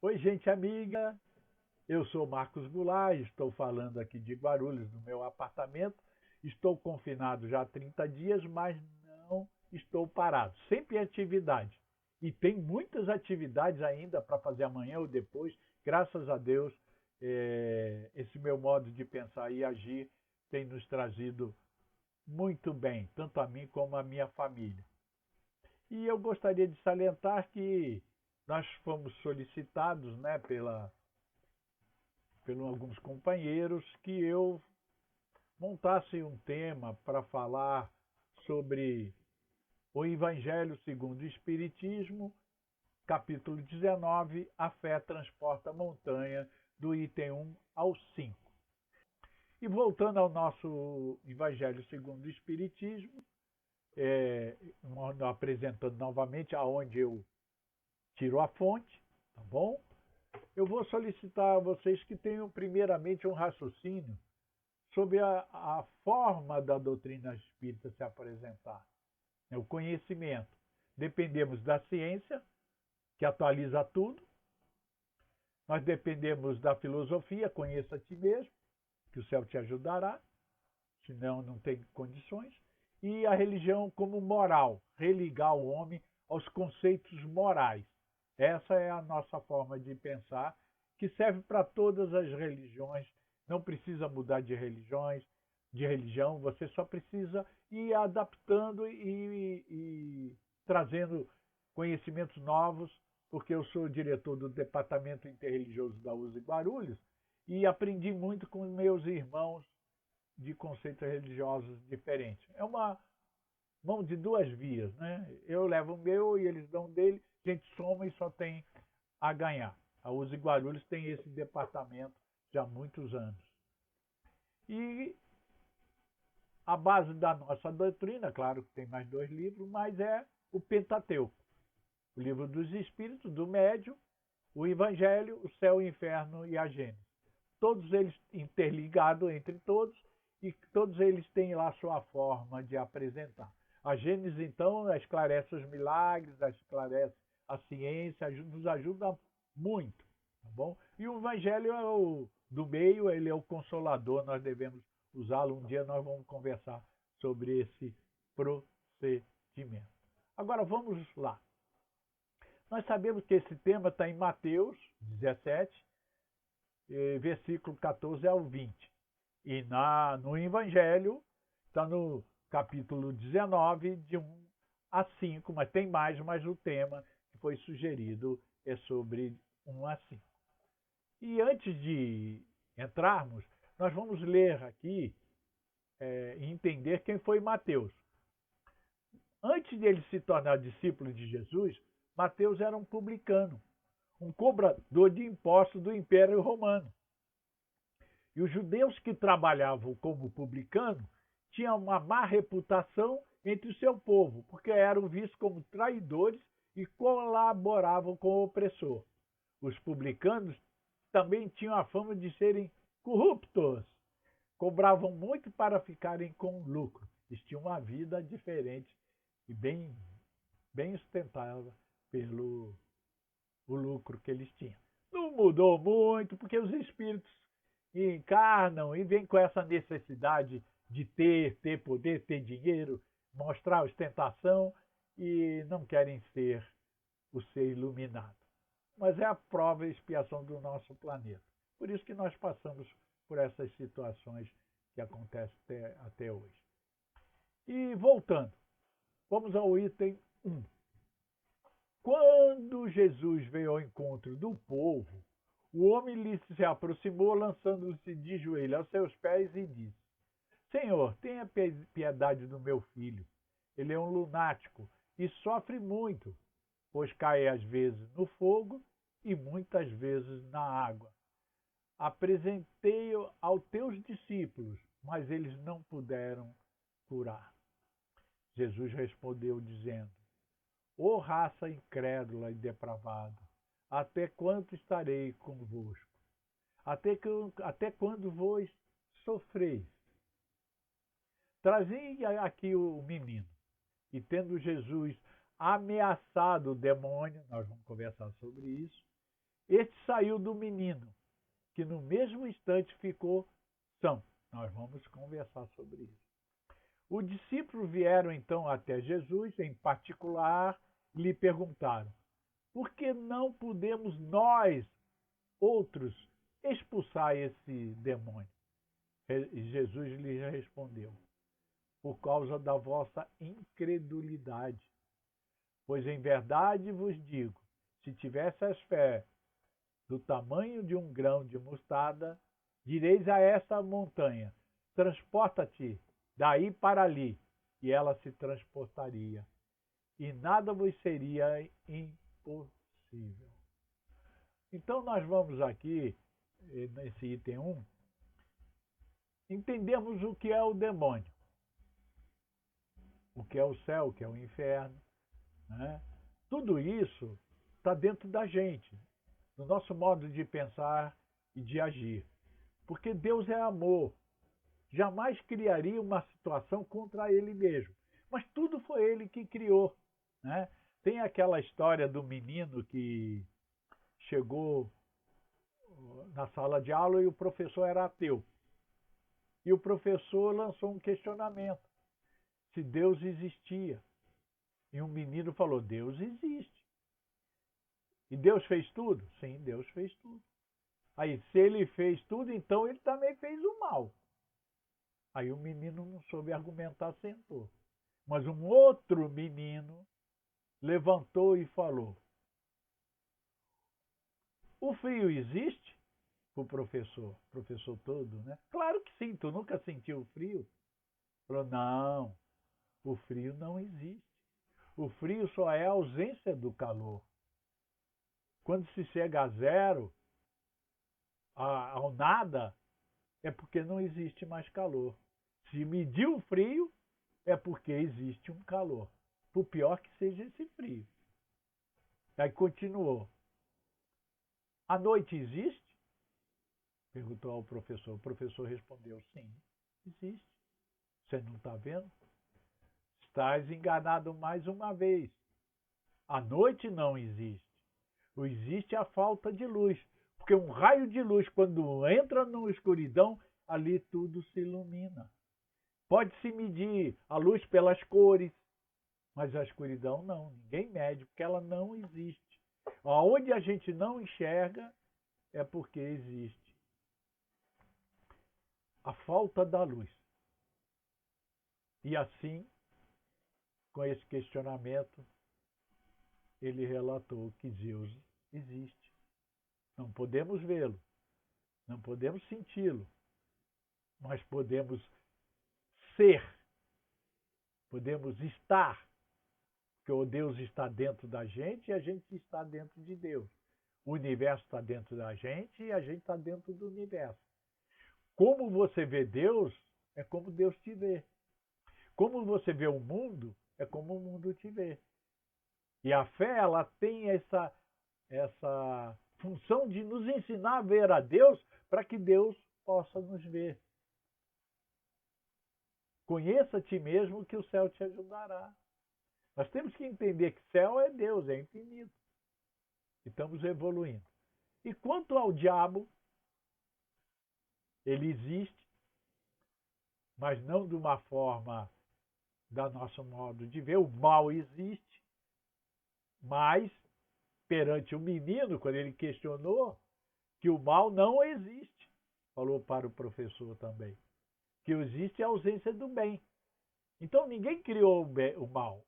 Oi, gente amiga. Eu sou Marcos Goulart, estou falando aqui de Guarulhos, no meu apartamento. Estou confinado já há 30 dias, mas não estou parado. Sempre em atividade. E tem muitas atividades ainda para fazer amanhã ou depois. Graças a Deus, esse meu modo de pensar e agir tem nos trazido muito bem, tanto a mim como a minha família. E eu gostaria de salientar que nós fomos solicitados, né, pelos alguns companheiros, que eu montasse um tema para falar sobre o Evangelho segundo o Espiritismo, capítulo 19, A Fé Transporta a Montanha, do item 1 ao 5. E voltando ao nosso Evangelho segundo o Espiritismo, apresentando novamente aonde eu tiro a fonte, tá bom? Eu vou solicitar a vocês que tenham primeiramente um raciocínio sobre a forma da doutrina espírita se apresentar, o conhecimento. Dependemos da ciência, que atualiza tudo. Nós dependemos da filosofia, conheça a ti mesmo, que o céu te ajudará, senão não tem condições. E a religião como moral, religar o homem aos conceitos morais. Essa é a nossa forma de pensar, que serve para todas as religiões. Não precisa mudar de religião, você só precisa ir adaptando e trazendo conhecimentos novos, porque eu sou diretor do Departamento Interreligioso da USE Guarulhos e aprendi muito com meus irmãos de conceitos religiosos diferentes. É uma mão de duas vias, né? Eu levo o meu e eles dão dele, a gente soma e só tem a ganhar. A USE Guarulhos tem esse departamento já há muitos anos. E a base da nossa doutrina, claro que tem mais dois livros, mas é o Pentateuco. O livro dos Espíritos, do Médium, o Evangelho, o Céu, o Inferno e a Gênesis. Todos eles interligados entre todos e todos eles têm lá sua forma de apresentar. A Gênesis, então, esclarece os milagres, esclarece a ciência, nos ajuda muito, tá bom? E o Evangelho é o do meio, ele é o consolador, nós devemos usá-lo. Um dia nós vamos conversar sobre esse procedimento. Agora vamos lá. Nós sabemos que esse tema está em Mateus 17, versículo 14 ao 20. E no Evangelho está no capítulo 19, de 1 a 5, mas tem mais, mas o tema que foi sugerido é sobre 1 a 5. E antes de entrarmos, nós vamos ler aqui e entender quem foi Mateus. Antes de ele se tornar discípulo de Jesus, Mateus era um publicano, um cobrador de impostos do Império Romano. E os judeus que trabalhavam como publicano tinham uma má reputação entre o seu povo, porque eram vistos como traidores e colaboravam com o opressor. Os publicanos também tinham a fama de serem corruptos, cobravam muito para ficarem com lucro. Eles tinham uma vida diferente e bem sustentada pelo o lucro que eles tinham. Não mudou muito, porque os espíritos encarnam e vêm com essa necessidade de ter poder, ter dinheiro, mostrar ostentação e não querem ser o ser iluminado. Mas é a prova e expiação do nosso planeta. Por isso que nós passamos por essas situações que acontecem até hoje. E voltando, vamos ao item 1. Quando Jesus veio ao encontro do povo, o homem lhe se aproximou, lançando-se de joelho aos seus pés e disse: Senhor, tenha piedade do meu filho. Ele é um lunático e sofre muito, pois cai às vezes no fogo e muitas vezes na água. Apresentei-o aos teus discípulos, mas eles não puderam curar. Jesus respondeu, dizendo: Ó raça incrédula e depravada, até quando estarei convosco? Até quando vos sofreis? Trazia aqui o menino. E tendo Jesus ameaçado o demônio, nós vamos conversar sobre isso, Este saiu do menino, que no mesmo instante ficou são. Nós vamos conversar sobre isso. Os discípulos vieram então até Jesus, em particular, e lhe perguntaram: por que não podemos nós, outros, expulsar esse demônio? E Jesus lhes respondeu: por causa da vossa incredulidade. Pois em verdade vos digo, se tivesseis fé do tamanho de um grão de mostarda, direis a esta montanha: transporta-te daí para ali, e ela se transportaria, e nada vos seria impossível. Então nós vamos aqui, nesse item 1, entendemos o que é o demônio, o que é o céu, o que é o inferno, né? Tudo isso está dentro da gente, no nosso modo de pensar e de agir. Porque Deus é amor. Jamais criaria uma situação contra ele mesmo. Mas tudo foi ele que criou, né? Tem aquela história do menino que chegou na sala de aula e o professor era ateu. E o professor lançou um questionamento: se Deus existia. E um menino falou: Deus existe. E Deus fez tudo? Sim, Deus fez tudo. Aí, se ele fez tudo, então ele também fez o mal. Aí o menino não soube argumentar, sentou. Mas um outro menino levantou e falou: o frio existe? O professor todo, né? Claro que sim, tu nunca sentiu frio? Falou: não, o frio não existe. O frio só é a ausência do calor. Quando se chega a zero, ao nada, é porque não existe mais calor. Se medir o frio, é porque existe um calor. Por pior que seja esse frio. Aí continuou: a noite existe? Perguntou ao professor. O professor respondeu: sim, existe. Você não está vendo? Estás enganado mais uma vez. A noite não existe. O existe é a falta de luz. Porque um raio de luz, quando entra na escuridão, ali tudo se ilumina. Pode-se medir a luz pelas cores, mas a escuridão não. Ninguém mede, porque ela não existe. Onde a gente não enxerga é porque existe a falta da luz. E assim, com esse questionamento, ele relatou que Deus existe. Não podemos vê-lo, não podemos senti-lo, mas podemos ser, podemos estar, porque o Deus está dentro da gente e a gente está dentro de Deus. O universo está dentro da gente e a gente está dentro do universo. Como você vê Deus, é como Deus te vê. Como você vê o mundo, é como o mundo te vê. E a fé, ela tem essa função de nos ensinar a ver a Deus para que Deus possa nos ver. Conheça a ti mesmo que o céu te ajudará. Nós temos que entender que céu é Deus, é infinito. E estamos evoluindo. E quanto ao diabo, ele existe, mas não de uma forma do nosso modo de ver. O mal existe, mas perante o menino, quando ele questionou, que o mal não existe, falou para o professor também, que existe a ausência do bem. Então ninguém criou o mal.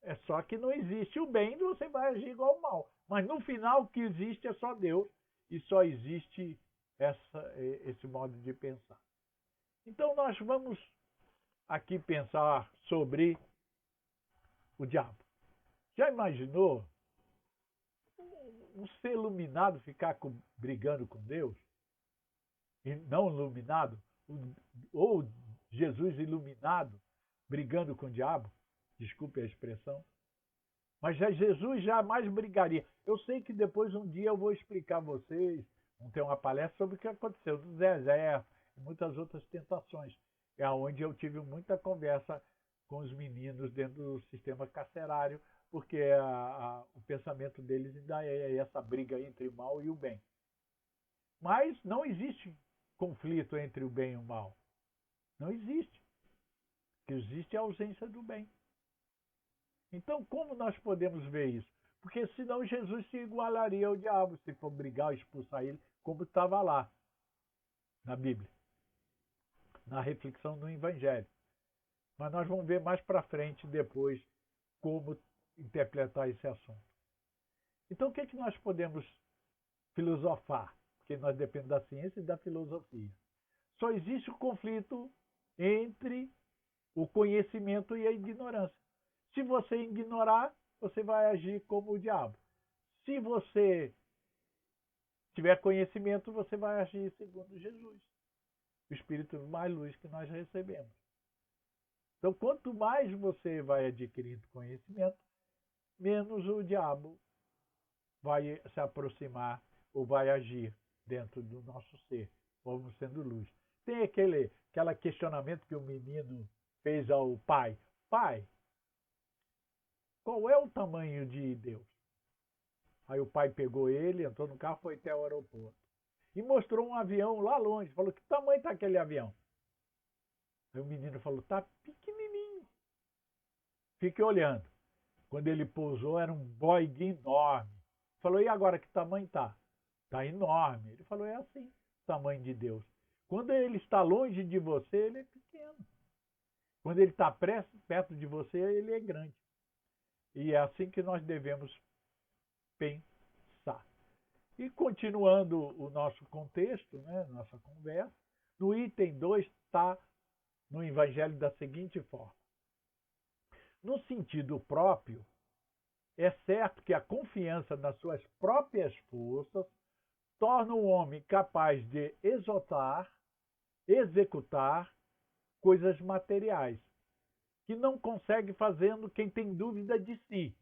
É só que não existe o bem, você vai agir igual ao mal. Mas no final o que existe é só Deus e só existe esse modo de pensar. Então nós vamos aqui pensar sobre o diabo. Já imaginou um ser iluminado ficar brigando com Deus? E não iluminado? Ou Jesus iluminado brigando com o diabo? Desculpe a expressão. Mas Jesus jamais brigaria. Eu sei que depois um dia eu vou explicar a vocês, vamos ter uma palestra sobre o que aconteceu do deserto e muitas outras tentações. É onde eu tive muita conversa com os meninos dentro do sistema carcerário porque o pensamento deles ainda é essa briga entre o mal e o bem. Mas não existe conflito entre o bem e o mal. Não existe. O que existe é a ausência do bem. Então, como nós podemos ver isso? Porque senão Jesus se igualaria ao diabo, se for brigar ou expulsar ele, como estava lá na Bíblia, na reflexão do Evangelho. Mas nós vamos ver mais para frente, depois, como interpretar esse assunto. Então, o que é que nós podemos filosofar? Porque nós dependemos da ciência e da filosofia. Só existe o conflito entre o conhecimento e a ignorância. Se você ignorar, você vai agir como o diabo. Se você tiver conhecimento, você vai agir segundo Jesus, o Espírito mais luz que nós recebemos. Então, quanto mais você vai adquirindo conhecimento, menos o diabo vai se aproximar ou vai agir dentro do nosso ser, como sendo luz. Tem aquele questionamento que o menino fez ao pai. Pai, qual é o tamanho de Deus? Aí o pai pegou ele, entrou no carro, foi até o aeroporto. E mostrou um avião lá longe. Falou, que tamanho está aquele avião? Aí o menino falou, está pequenininho. Fique olhando. Quando ele pousou, era um Boeing enorme. Falou, e agora que tamanho está? Está enorme. Ele falou, é assim, o tamanho de Deus. Quando ele está longe de você, ele é pequeno. Quando ele está perto de você, ele é grande. E é assim que nós devemos pensar. E continuando o nosso contexto, né, nossa conversa, no item 2 está no Evangelho da seguinte forma. No sentido próprio, é certo que a confiança nas suas próprias forças torna o homem capaz de executar coisas materiais, que não consegue fazendo quem tem dúvida de si,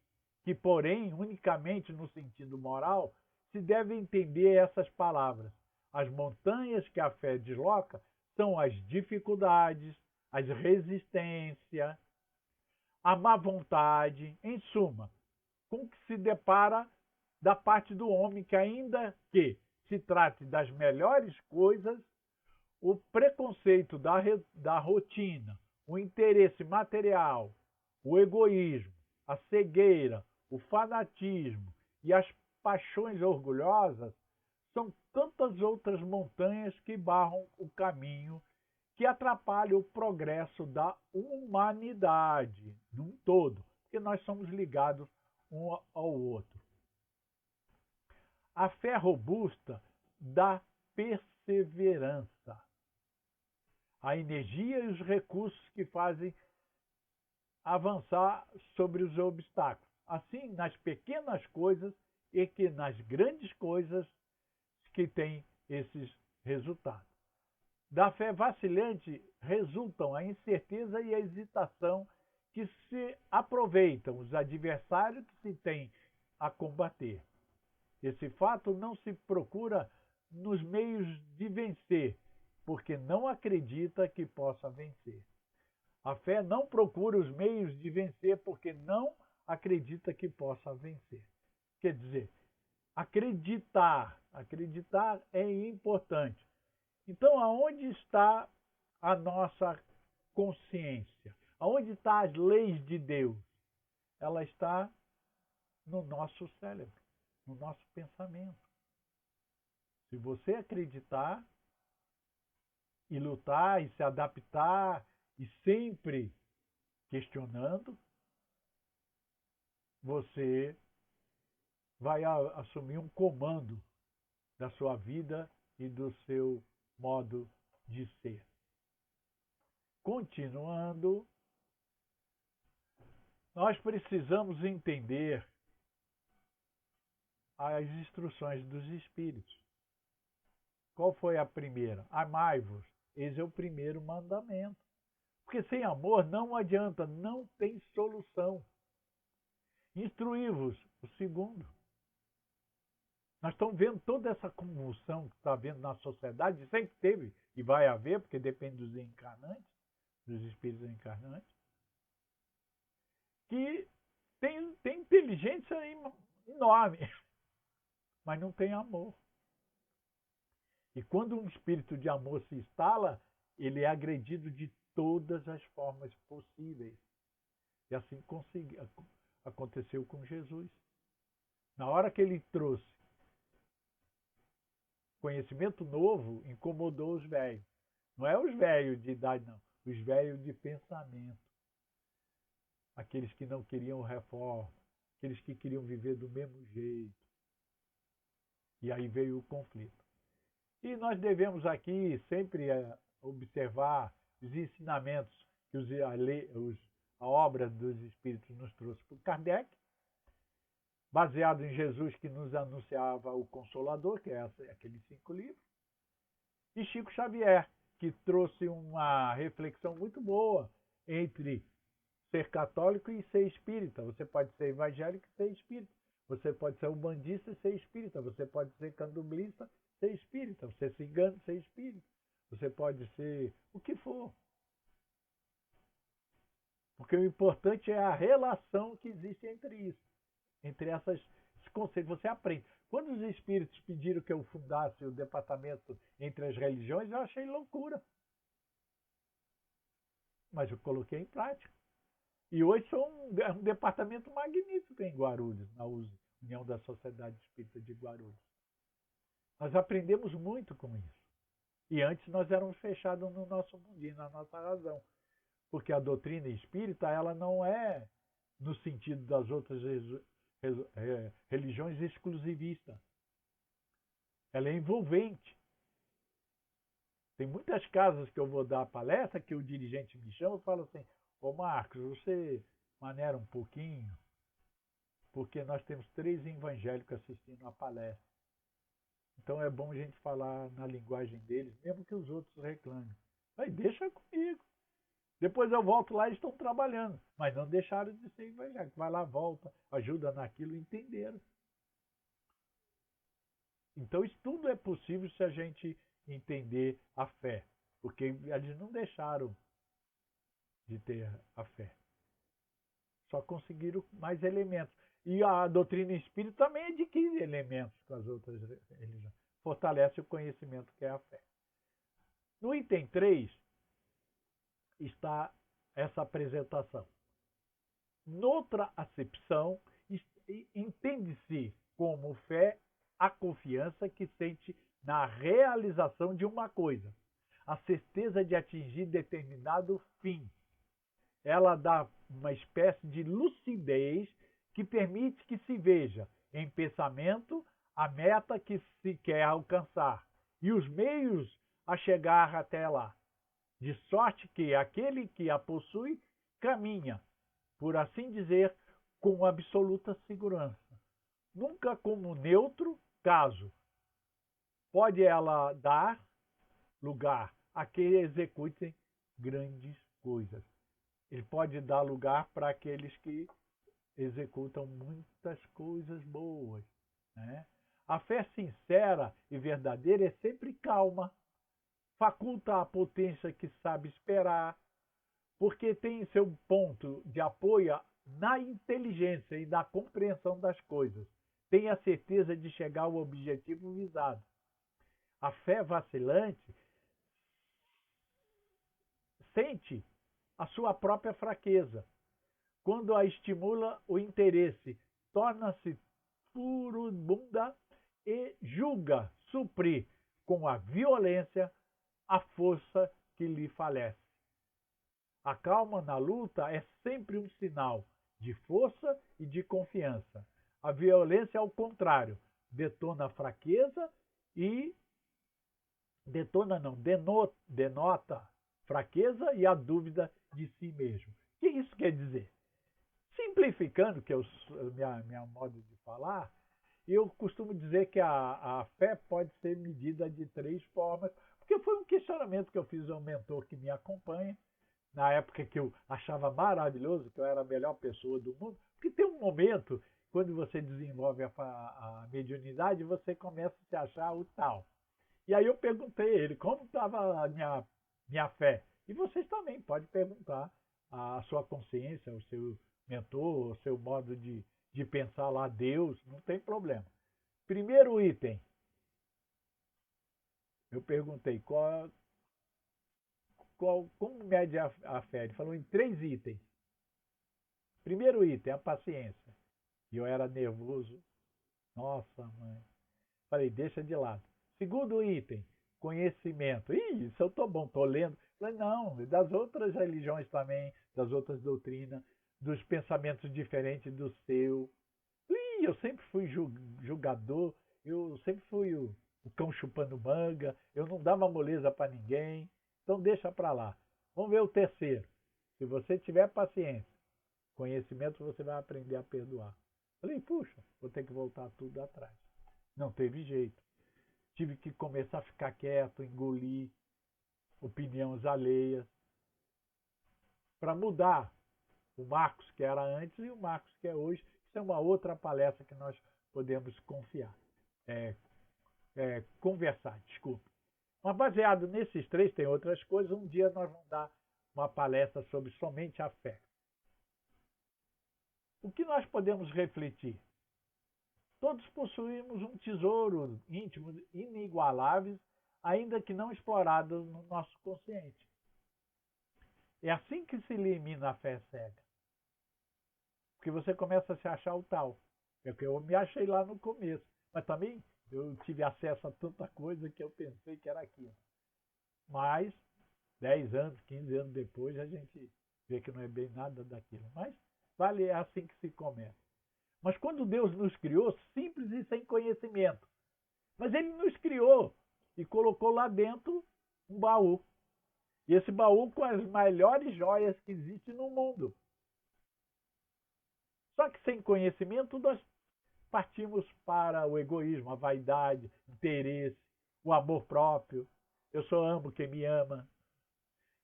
que, porém, unicamente no sentido moral, se deve entender essas palavras. As montanhas que a fé desloca são as dificuldades, as resistências, a má vontade, em suma, com que se depara da parte do homem que, ainda que se trate das melhores coisas, o preconceito da rotina, o interesse material, o egoísmo, a cegueira, o fanatismo e as paixões orgulhosas são tantas outras montanhas que barram o caminho, que atrapalham o progresso da humanidade num todo, porque nós somos ligados um ao outro. A fé robusta dá perseverança, a energia e os recursos que fazem avançar sobre os obstáculos. Assim, nas pequenas coisas e que nas grandes coisas que têm esses resultados. Da fé vacilante resultam a incerteza e a hesitação que se aproveitam os adversários que se têm a combater. Esse fato não se procura nos meios de vencer, porque não acredita que possa vencer. A fé não procura os meios de vencer, porque não acredita que possa vencer. Quer dizer, acreditar é importante. Então, aonde está a nossa consciência? Aonde estão as leis de Deus? Ela está no nosso cérebro, no nosso pensamento. Se você acreditar e lutar e se adaptar e sempre questionando, você vai assumir um comando da sua vida e do seu modo de ser. Continuando, nós precisamos entender as instruções dos Espíritos. Qual foi a primeira? Amai-vos. Esse é o primeiro mandamento. Porque sem amor não adianta, não tem solução. Instruí-vos, o segundo. Nós estamos vendo toda essa convulsão que está havendo na sociedade, sempre teve e vai haver, porque depende dos encarnantes, dos espíritos encarnantes, que tem inteligência enorme, mas não tem amor. E quando um espírito de amor se instala, ele é agredido de todas as formas possíveis. E assim aconteceu com Jesus. Na hora que ele trouxe conhecimento novo, incomodou os velhos. Não é os velhos de idade, não. Os velhos de pensamento. Aqueles que não queriam reforma. Aqueles que queriam viver do mesmo jeito. E aí veio o conflito. E nós devemos aqui sempre observar os ensinamentos que a obra dos Espíritos nos trouxe por Kardec, baseado em Jesus que nos anunciava o Consolador, que é aqueles 5 livros, e Chico Xavier, que trouxe uma reflexão muito boa entre ser católico e ser espírita. Você pode ser evangélico e ser espírita. Você pode ser umbandista e ser espírita. Você pode ser candomblista e ser espírita. Você ser cigano e ser espírita. Você pode ser o que for. Porque o importante é a relação que existe entre isso. Entre esses conceitos. Você aprende. Quando os espíritos pediram que eu fundasse o departamento entre as religiões, eu achei loucura. Mas eu coloquei em prática. E hoje é um departamento magnífico em Guarulhos, na União da Sociedade Espírita de Guarulhos. Nós aprendemos muito com isso. E antes nós éramos fechados no nosso mundinho, na nossa razão. Porque a doutrina espírita, ela não é no sentido das outras religiões exclusivista. Ela é envolvente. Tem muitas casas que eu vou dar palestra que o dirigente me chama e fala assim: ô Marcos, você maneira um pouquinho, porque nós temos 3 evangélicos assistindo a palestra. Então é bom a gente falar na linguagem deles, mesmo que os outros reclamem. Aí deixa comigo. Depois eu volto lá e estão trabalhando. Mas não deixaram de ser evangélicos. Vai lá, volta, ajuda naquilo, entenderam. Então isso tudo é possível se a gente entender a fé. Porque eles não deixaram de ter a fé. Só conseguiram mais elementos. E a doutrina espírita também adquire elementos com as outras religiões. Fortalece o conhecimento que é a fé. No item 3 está essa apresentação. Noutra acepção, entende-se como fé a confiança que sente na realização de uma coisa, a certeza de atingir determinado fim. Ela dá uma espécie de lucidez que permite que se veja em pensamento a meta que se quer alcançar e os meios a chegar até lá, de sorte que aquele que a possui caminha, por assim dizer, com absoluta segurança. Nunca como neutro caso. Pode ela dar lugar a que executem grandes coisas. Ele pode dar lugar para aqueles que executam muitas coisas boas. Né? A fé sincera e verdadeira é sempre calma, faculta a potência que sabe esperar, porque tem seu ponto de apoio na inteligência e na compreensão das coisas. Tem a certeza de chegar ao objetivo visado. A fé vacilante sente a sua própria fraqueza. Quando a estimula o interesse, torna-se furibunda e julga suprir com a violência a força que lhe falece. A calma na luta é sempre um sinal de força e de confiança. A violência, ao contrário, detona a fraqueza e denota fraqueza e a dúvida de si mesmo. O que isso quer dizer? Simplificando, que é minha modo de falar, eu costumo dizer que a fé pode ser medida de 3 formas, porque foi um questionamento que eu fiz a um mentor que me acompanha, na época que eu achava maravilhoso, que eu era a melhor pessoa do mundo, porque tem um momento, quando você desenvolve a mediunidade, você começa a se achar o tal. E aí eu perguntei a ele como estava a minha fé. E vocês também podem perguntar a sua consciência, o seu mentor, o seu modo de pensar lá, Deus, não tem problema. Primeiro item, eu perguntei como mede a fé. Ele falou em 3 itens. Primeiro item, a paciência. E eu era nervoso. Nossa, mãe. Falei, deixa de lado. Segundo item, conhecimento. Ih, isso eu tô bom, tô lendo. Falei, não, das outras religiões também, das outras doutrinas, dos pensamentos diferentes do seu. Ih, eu sempre fui julgador, eu sempre fui o cão chupando manga, eu não dava moleza para ninguém. Então deixa para lá. Vamos ver o terceiro. Se você tiver paciência, conhecimento, você vai aprender a perdoar. Falei, puxa, vou ter que voltar tudo atrás. Não teve jeito. Tive que começar a ficar quieto, engolir opiniões alheias, para mudar o Marcos que era antes e o Marcos que é hoje. Isso é uma outra palestra que nós podemos conversar, desculpa. Mas baseado nesses 3, tem outras coisas. Um dia nós vamos dar uma palestra sobre somente a fé. O que nós podemos refletir? Todos possuímos um tesouro íntimo inigualável, ainda que não explorado no nosso consciente. É assim que se elimina a fé cega. Porque você começa a se achar o tal. É o que eu me achei lá no começo. Mas também eu tive acesso a tanta coisa que eu pensei que era aquilo. Mas 10 anos, 15 anos depois, a gente vê que não é bem nada daquilo. Mas vale, é assim que se começa. Mas quando Deus nos criou, simples e sem conhecimento. Mas Ele nos criou e colocou lá dentro um baú. E esse baú com as melhores joias que existem no mundo. Só que sem conhecimento nós partimos para o egoísmo, a vaidade, o interesse, o amor próprio. Eu só amo quem me ama.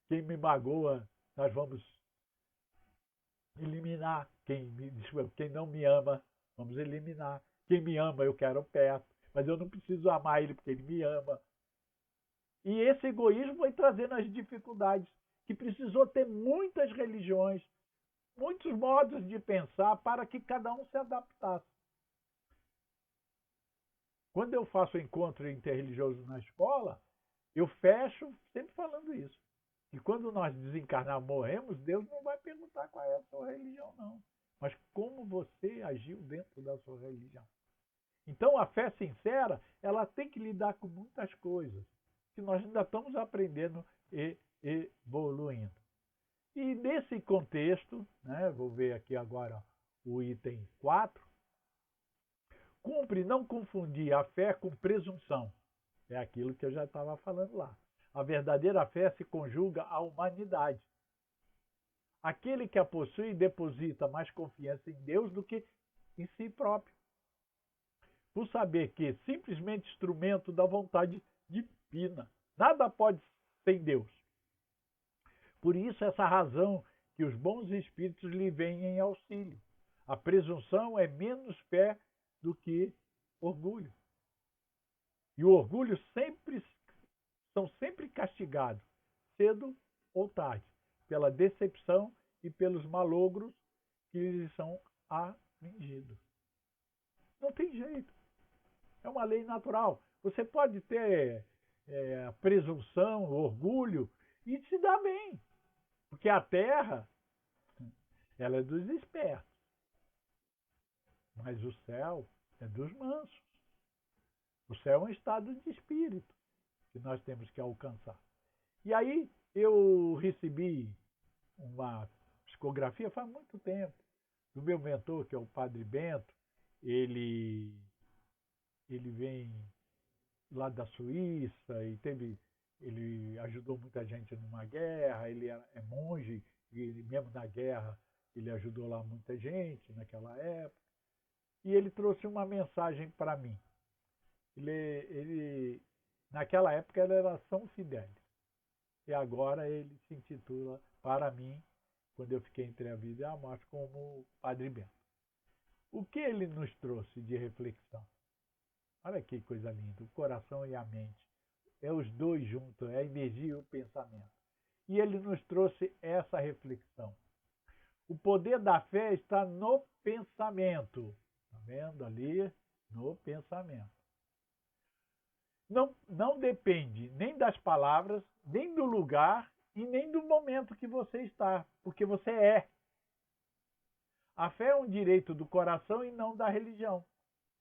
Quem me magoa, nós vamos eliminar. Quem não me ama, vamos eliminar. Quem me ama, eu quero perto. Mas eu não preciso amar ele porque ele me ama. E esse egoísmo foi trazendo as dificuldades, que precisou ter muitas religiões, muitos modos de pensar para que cada um se adaptasse. Quando eu faço encontro interreligioso na escola, eu fecho sempre falando isso. E quando nós desencarnar, morremos, Deus não vai perguntar qual é a sua religião, não. Mas como você agiu dentro da sua religião. Então, a fé sincera, ela tem que lidar com muitas coisas que nós ainda estamos aprendendo e evoluindo. E nesse contexto, né, vou ver aqui agora o item 4, cumpre não confundir a fé com presunção. É aquilo que eu já estava falando lá. A verdadeira fé se conjuga à humanidade. Aquele que a possui deposita mais confiança em Deus do que em si próprio. Por saber que simplesmente instrumento da vontade divina. Nada pode sem Deus. Por isso, essa razão que os bons espíritos lhe vêm em auxílio. A presunção é menos fé do que orgulho. E o orgulho são sempre castigados, cedo ou tarde, pela decepção e pelos malogros que lhes são afligidos. Não tem jeito. É uma lei natural. Você pode ter presunção, orgulho e se dar bem. Porque a terra, ela é dos espertos. Mas o céu é dos mansos. O céu é um estado de espírito que nós temos que alcançar. E aí eu recebi uma psicografia faz muito tempo do meu mentor, que é o Padre Bento. Ele vem lá da Suíça e ele ajudou muita gente numa guerra, ele é monge, e mesmo na guerra ele ajudou lá muita gente naquela época. E ele trouxe uma mensagem para mim. Naquela época ele era São Fidélis. E agora ele se intitula, para mim, quando eu fiquei entre a vida e a morte, como Padre Bento. O que ele nos trouxe de reflexão? Olha que coisa linda, o coração e a mente. É os dois juntos, é a energia e o pensamento. E ele nos trouxe essa reflexão. O poder da fé está no pensamento. Está vendo ali? No pensamento. Não depende nem das palavras, nem do lugar e nem do momento que você está, porque você é. A fé é um direito do coração e não da religião.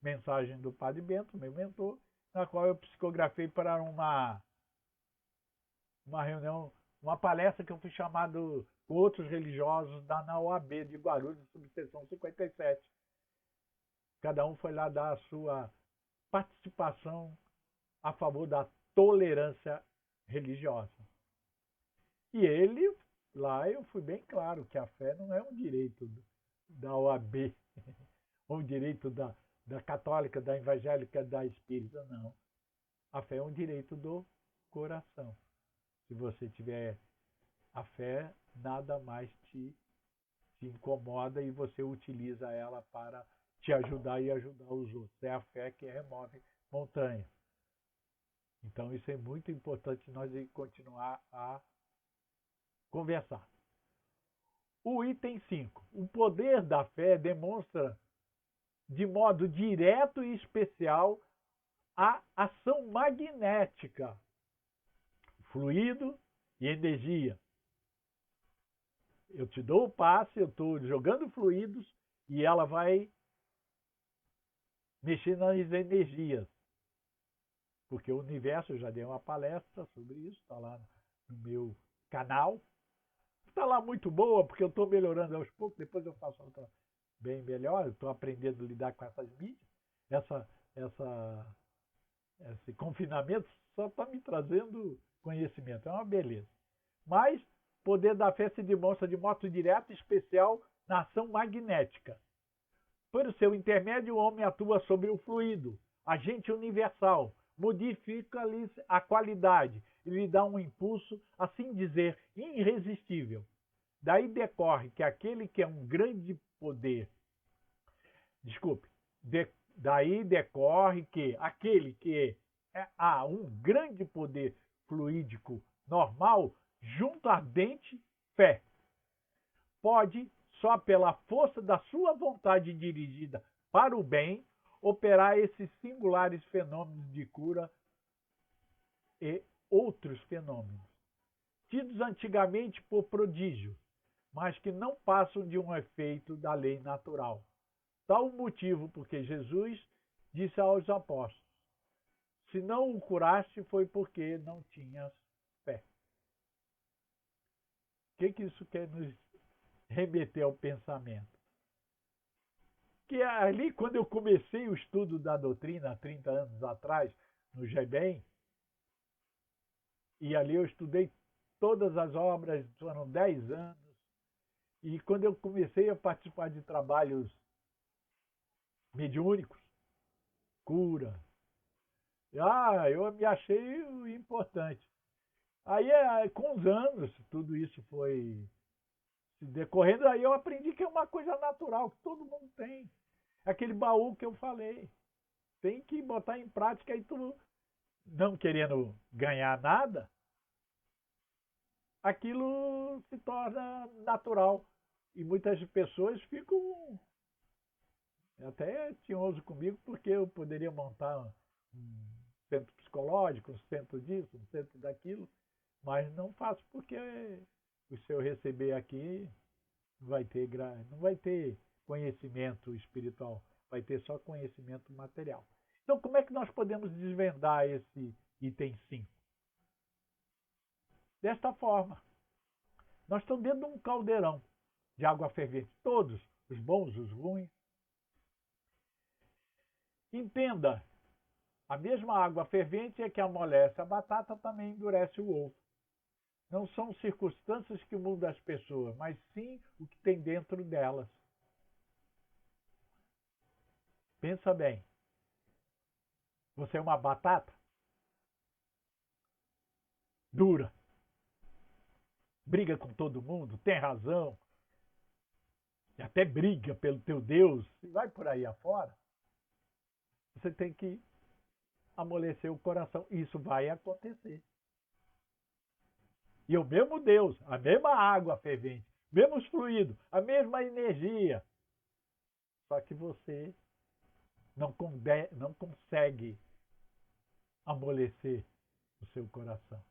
Mensagem do Padre Bento, meu mentor, na qual eu psicografei para uma reunião, uma palestra que eu fui chamado com outros religiosos da UAB de Guarulhos, subseção 57. Cada um foi lá dar a sua participação a favor da tolerância religiosa. E ele, lá eu fui bem claro que a fé não é um direito da OAB, ou um direito da católica, da evangélica, da espírita, não. A fé é um direito do coração. Se você tiver a fé, nada mais te incomoda e você utiliza ela para te ajudar e ajudar os outros. É a fé que remove montanha. Então isso é muito importante nós continuar a conversar. O item 5. O poder da fé demonstra de modo direto e especial a ação magnética, fluido e energia. Eu te dou o passe, eu estou jogando fluidos e ela vai mexer nas energias. Porque o universo, eu já dei uma palestra sobre isso, está lá no meu canal. Está lá muito boa, porque eu estou melhorando aos poucos, depois eu faço outra bem melhor, eu estou aprendendo a lidar com essas mídias. Esse confinamento só está me trazendo conhecimento, é uma beleza. Mas o poder da fé se demonstra de modo direto e especial na ação magnética. Por seu intermédio, o homem atua sobre o fluido, agente universal, modifica-lhes a qualidade e lhe dá um impulso, assim dizer, irresistível. Daí decorre que aquele que é um grande poder, daí decorre que aquele que há um grande poder fluídico normal, junto à ardente fé, pode, só pela força da sua vontade dirigida para o bem, operar esses singulares fenômenos de cura e outros fenômenos, tidos antigamente por prodígio, mas que não passam de um efeito da lei natural. Tal o motivo porque Jesus disse aos apóstolos: se não o curaste foi porque não tinhas fé. O que isso quer nos remeter ao pensamento? Que ali, quando eu comecei o estudo da doutrina, há 30 anos atrás, no GBEM, e ali eu estudei todas as obras, foram 10 anos, e quando eu comecei a participar de trabalhos mediúnicos, cura, eu me achei importante. Aí, com os anos, tudo isso foi se decorrendo, aí eu aprendi que é uma coisa natural, que todo mundo tem. Aquele baú que eu falei. Tem que botar em prática, aí tu, não querendo ganhar nada, aquilo se torna natural. E muitas pessoas ficam até tinhoso comigo, porque eu poderia montar um centro psicológico, um centro disso, um centro daquilo, mas não faço porque se eu receber aqui não vai ter conhecimento espiritual, vai ter só conhecimento material. Então, como é que nós podemos desvendar esse item 5? Desta forma, nós estamos dentro de um caldeirão de água fervente, todos, os bons, os ruins. Entenda, a mesma água fervente é que amolece a batata, também endurece o ovo. Não são circunstâncias que mudam as pessoas, mas sim o que tem dentro delas. Pensa bem. Você é uma batata dura. Briga com todo mundo, tem razão. E até briga pelo teu Deus. E vai por aí afora. Você tem que amolecer o coração. Isso vai acontecer. E o mesmo Deus, a mesma água fervente, o mesmos fluidos, a mesma energia. Só que você não consegue amolecer o seu coração.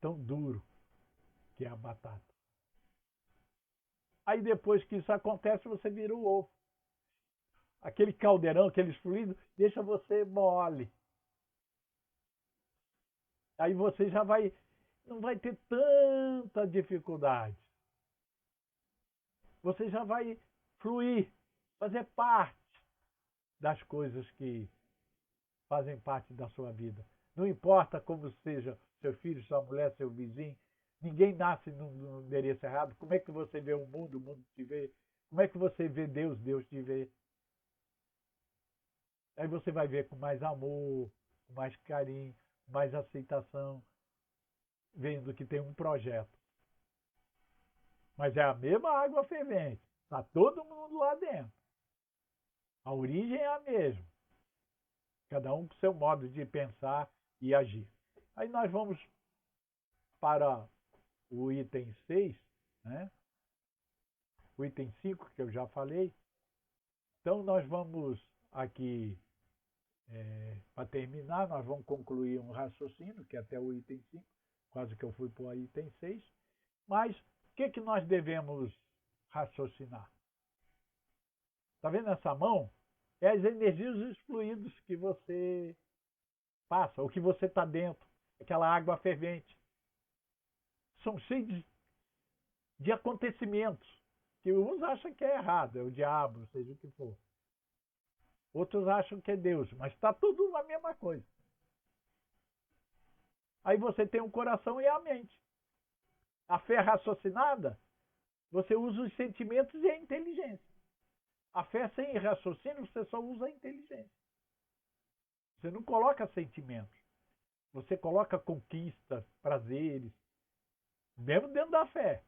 Tão duro que é a batata. Aí depois que isso acontece, você vira o ovo. Aquele caldeirão, aqueles fluidos, deixa você mole. Aí você já não vai ter tanta dificuldade. Você já vai fluir, fazer parte das coisas que fazem parte da sua vida. Não importa como seja seu filho, sua mulher, seu vizinho, ninguém nasce no endereço errado. Como é que você vê o mundo te vê. Como é que você vê Deus te vê. Aí você vai ver com mais amor, com mais carinho, com mais aceitação, vendo que tem um projeto. Mas é a mesma água fervente. Está todo mundo lá dentro. A origem é a mesma. Cada um com seu modo de pensar e agir. Aí nós vamos para o item 6, né? O item 5, que eu já falei. Então nós vamos aqui, para terminar, nós vamos concluir um raciocínio, que é até o item 5, quase que eu fui para o item 6. Mas o que nós devemos raciocinar? Está vendo essa mão? É as energias e os fluidos que você passa, o que você está dentro, aquela água fervente. São cheios de acontecimentos que uns acham que é errado, é o diabo, seja o que for. Outros acham que é Deus, mas está tudo a mesma coisa. Aí você tem o coração e a mente. A fé raciocinada, você usa os sentimentos e a inteligência. A fé sem raciocínio, você só usa a inteligência. Você não coloca sentimentos. Você coloca conquistas, prazeres, mesmo dentro da fé.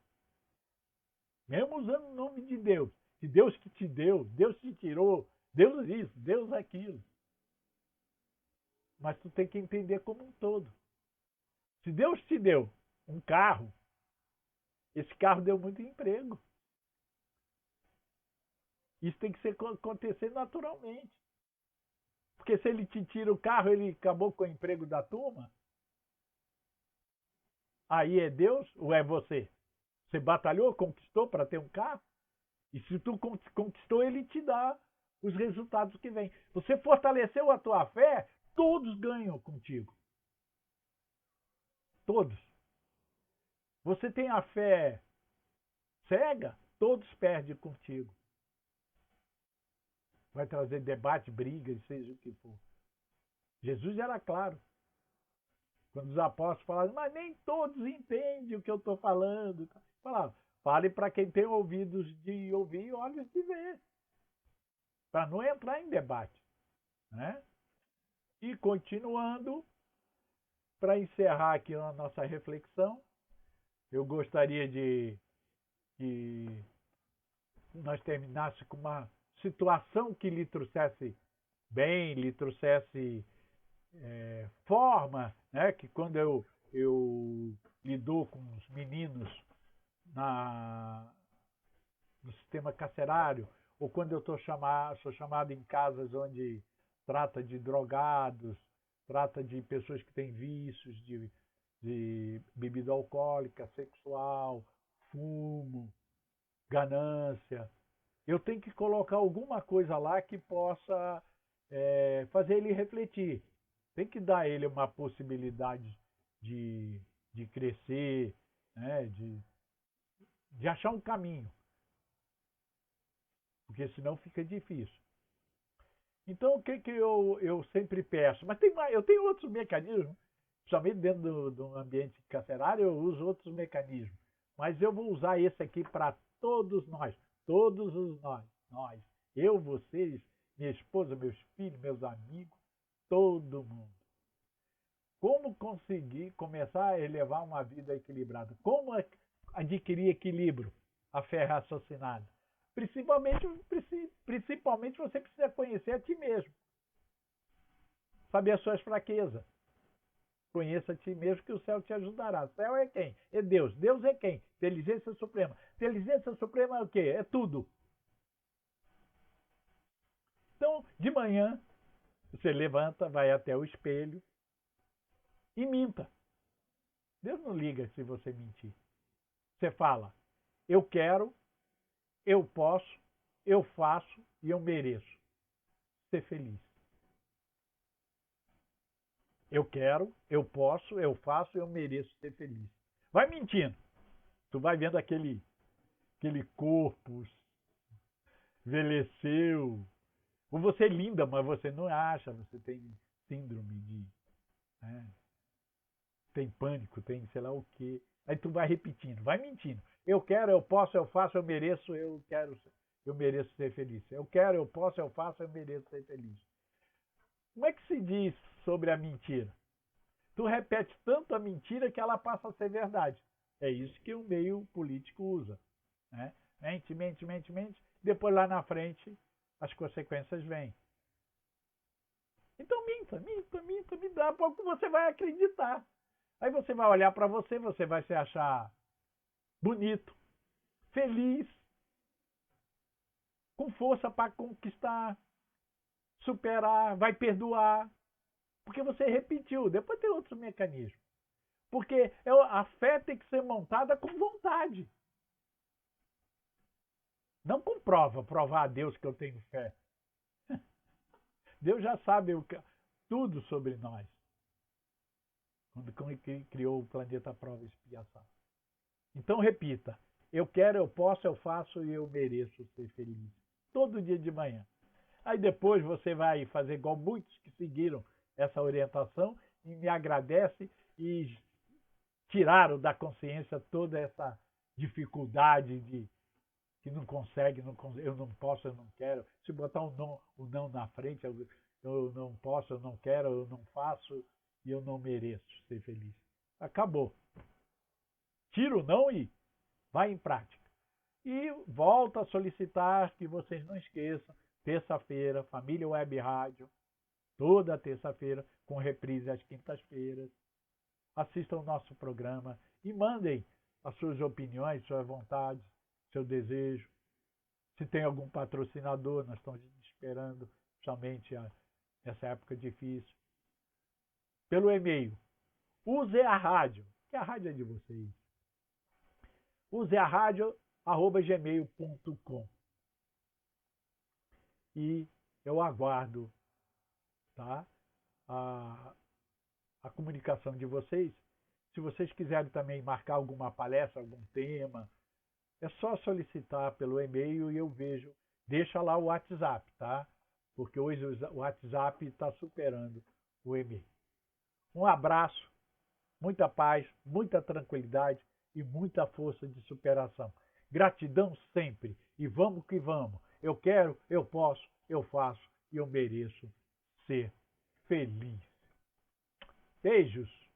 Mesmo usando o nome de Deus. De Deus que te deu, Deus te tirou, Deus isso, Deus aquilo. Mas tu tem que entender como um todo. Se Deus te deu um carro, esse carro deu muito emprego. Isso tem que acontecer naturalmente. Porque se ele te tira o carro, ele acabou com o emprego da turma. Aí é Deus ou é você? Você batalhou, conquistou para ter um carro? E se tu conquistou, ele te dá os resultados que vêm. Você fortaleceu a tua fé, todos ganham contigo. Todos. Você tem a fé cega, todos perdem contigo. Vai trazer debate, briga, seja o que for. Jesus era claro. Quando os apóstolos falaram, mas nem todos entendem o que eu estou falando. Falaram, fale para quem tem ouvidos de ouvir e olhos de ver. Para não entrar em debate. Né? E continuando, para encerrar aqui a nossa reflexão, eu gostaria de que nós terminássemos com uma situação que lhe trouxesse bem, lhe trouxesse forma, né? Que quando eu lido com os meninos no sistema carcerário, ou quando eu sou chamado em casas onde trata de drogados, trata de pessoas que têm vícios de bebida alcoólica, sexual, fumo, ganância. Eu tenho que colocar alguma coisa lá que possa fazer ele refletir. Tem que dar a ele uma possibilidade de crescer, né? de achar um caminho. Porque senão fica difícil. Então, o que eu sempre peço? Mas eu tenho outros mecanismos, principalmente dentro do ambiente carcerário, eu uso outros mecanismos. Mas eu vou usar esse aqui para todos nós. Todos os nós. Eu, vocês, minha esposa, meus filhos, meus amigos, todo mundo. Como conseguir começar a elevar uma vida equilibrada? Como adquirir equilíbrio? A fé raciocinada. Principalmente você precisa conhecer a ti mesmo. Saber as suas fraquezas. Conheça a ti mesmo que o céu te ajudará. O céu é quem? É Deus. Deus é quem? Inteligência suprema. Inteligência suprema é o quê? É tudo. Então, de manhã, você levanta, vai até o espelho e minta. Deus não liga se você mentir. Você fala, eu quero, eu posso, eu faço e eu mereço ser feliz. Eu quero, eu posso, eu faço e eu mereço ser feliz. Vai mentindo. Tu vai vendo aquele corpo envelheceu. Ou você é linda, mas você não acha, você tem síndrome de... Né? Tem pânico, tem sei lá o quê. Aí tu vai repetindo, vai mentindo. Eu quero, eu posso, eu faço, eu mereço, eu quero, eu mereço ser feliz. Eu quero, eu posso, eu faço, eu mereço ser feliz. Como é que se diz sobre a mentira? Tu repete tanto a mentira que ela passa a ser verdade. É isso que o meio político usa. Né? Mente, mente, mente, mente. Depois lá na frente as consequências vêm. Então minta, minta, minta, me dá pouco você vai acreditar. Aí você vai olhar para você vai se achar bonito, feliz, com força para conquistar, superar, vai perdoar. Porque você repetiu. Depois tem outros mecanismos. Porque a fé tem que ser montada com vontade. Não com prova, provar a Deus que eu tenho fé. Deus já sabe tudo sobre nós. Quando ele criou o planeta Prova e Expiação. Então repita, eu quero, eu posso, eu faço e eu mereço ser feliz. Todo dia de manhã. Aí depois você vai fazer igual muitos que seguiram essa orientação e me agradece e tiraram da consciência toda essa dificuldade de que não consegue, eu não posso, eu não quero. Se botar o não na frente, eu não posso, eu não quero, eu não faço e eu não mereço ser feliz. Acabou. Tira o não e vai em prática. E volto a solicitar que vocês não esqueçam, terça-feira, Família Web Rádio, toda terça-feira, com reprise às quintas-feiras. Assistam o nosso programa e mandem as suas opiniões, suas vontades, seu desejo. Se tem algum patrocinador, nós estamos esperando, somente nessa época difícil. Pelo e-mail, use a rádio, que a rádio é de vocês. Use a rádio, @gmail.com. E eu aguardo, tá? A comunicação de vocês. Se vocês quiserem também marcar alguma palestra, algum tema, é só solicitar pelo e-mail e eu vejo. Deixa lá o WhatsApp, tá? Porque hoje o WhatsApp está superando o e-mail. Um abraço, muita paz, muita tranquilidade e muita força de superação. Gratidão sempre e vamos que vamos. Eu quero, eu posso, eu faço e eu mereço ser feliz. Beijos.